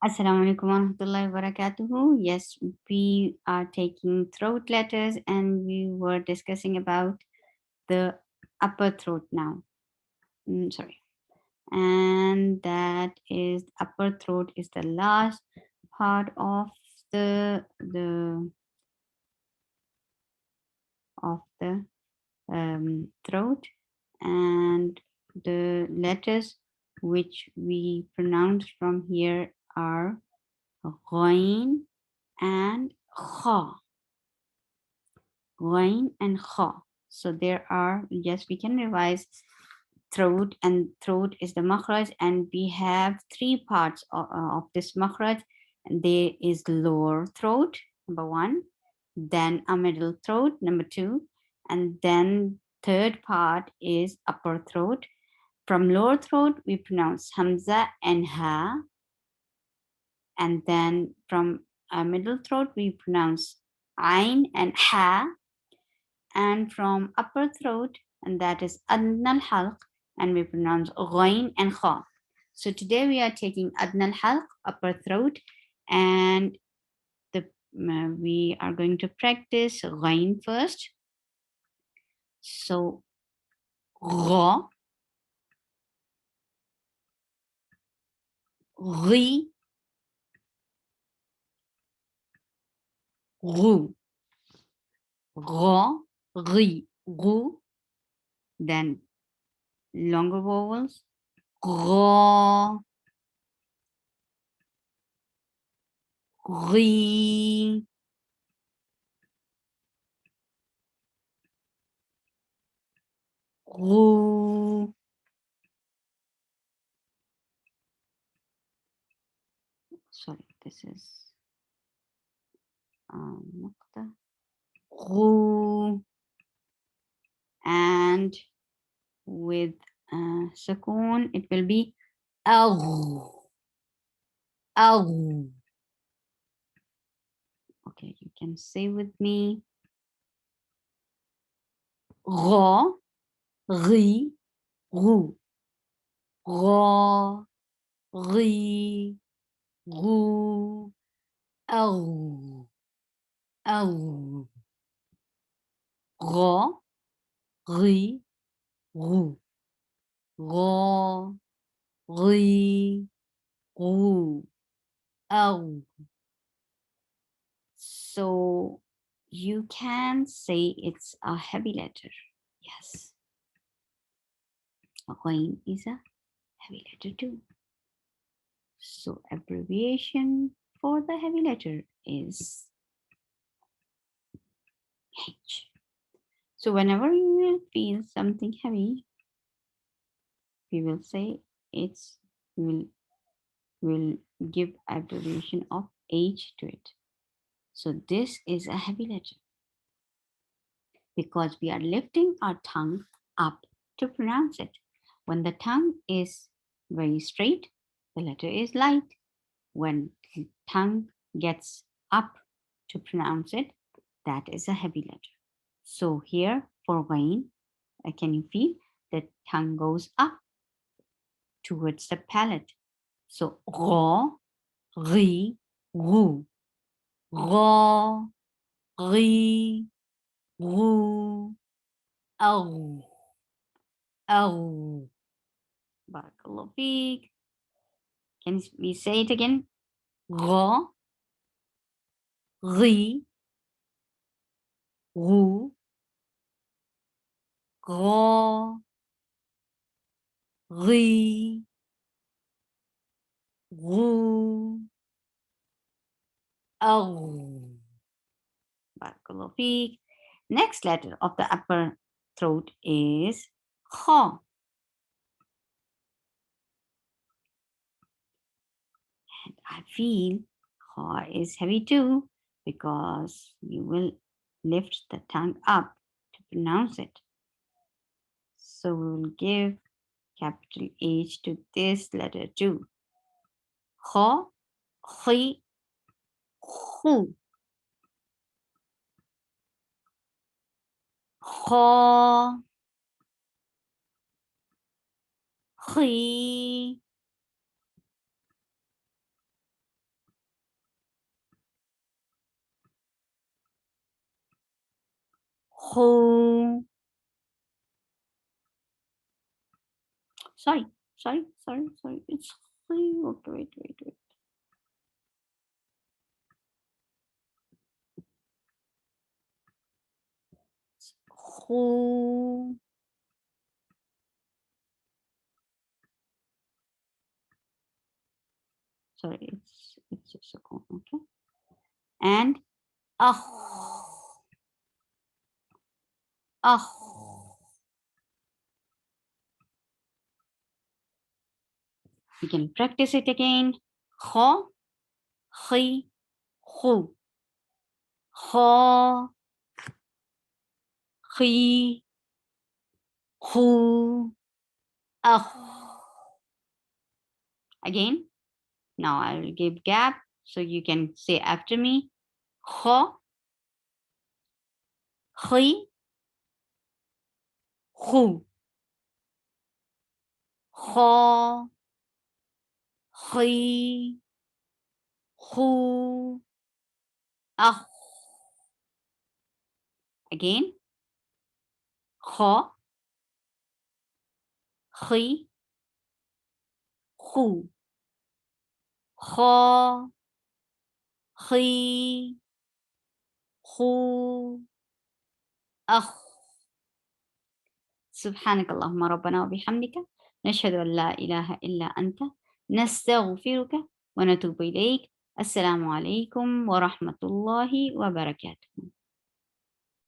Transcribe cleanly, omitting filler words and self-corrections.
Assalamu alaikum warahmatullahi wabarakatuh. Yes, we are taking throat letters and we were discussing about the upper throat now. Sorry. And that is upper throat is the last part of the the throat, and the letters which we pronounce from here are ghain and kha. Ghain and kha. So there are, yes, we can revise throat, and throat is the makhraj, and we have three parts of this makhraj. And there is lower throat, number one, then a middle throat, number two, and then third part is upper throat. From lower throat, we pronounce hamza and ha, and then from middle throat, we pronounce ain and ha, and from upper throat, and that is adna al-halq, and we pronounce ghain and kha. So today we are taking adna al-halq, upper throat, and we are going to practice ghain first. So gha, ghi, gu, gha, ghi, gu, then longer vowels, gha, ghi, gu. Sorry, this is نقطة. Gu, and with sukoon it will be أغ, أغ. Okay, you can say with me غ, غي, غو, غ, غي, غو, أغ, أغ. غ, غي, غو, غ, غي, غو, أغ. So you can say it's a heavy letter. Yes, Ghain is a heavy letter too. So abbreviation for the heavy letter is H. So whenever you will feel something heavy, we will say it's will give abbreviation of H to it. So this is a heavy letter because we are lifting our tongue up to pronounce it. When the tongue is very straight, the letter is light. When the tongue gets up to pronounce it, that is a heavy letter. So here for Ghain, can you feel the tongue goes up towards the palate? So Gha, Ghi, Gu, Gha, Ghi, Gu, Au, Au. Barakallahu feek. Can we say it again? Gha, Ghi, Gu, Gha, Ghi, Gu, Au. Barakallahu feek. Next letter of the upper throat is Kha. And I feel Kha is heavy too because you will lift the tongue up to pronounce it. So we will give capital H to this letter too. Kha, Khi, Khu. Kha, Khi, خو. Sorry, sorry. It's خي. Okay, wait. خو. Sorry, it's a sukun. Okay, and أخ. أخ. You can practice it again. خ. خي. خو. خا. خي. خو. أخ. Again. Now I will give gap so you can say after me. خ. خي. خو. خا. خي. خو. أخ. Again. خ. خي. خو. خا. خي. خو. أخ. سبحانك اللهم ربنا وبحمدك نشهد أن لا إله إلا أنت نستغفرك ونتوب إليك. السلام عليكم ورحمة الله وبركاته.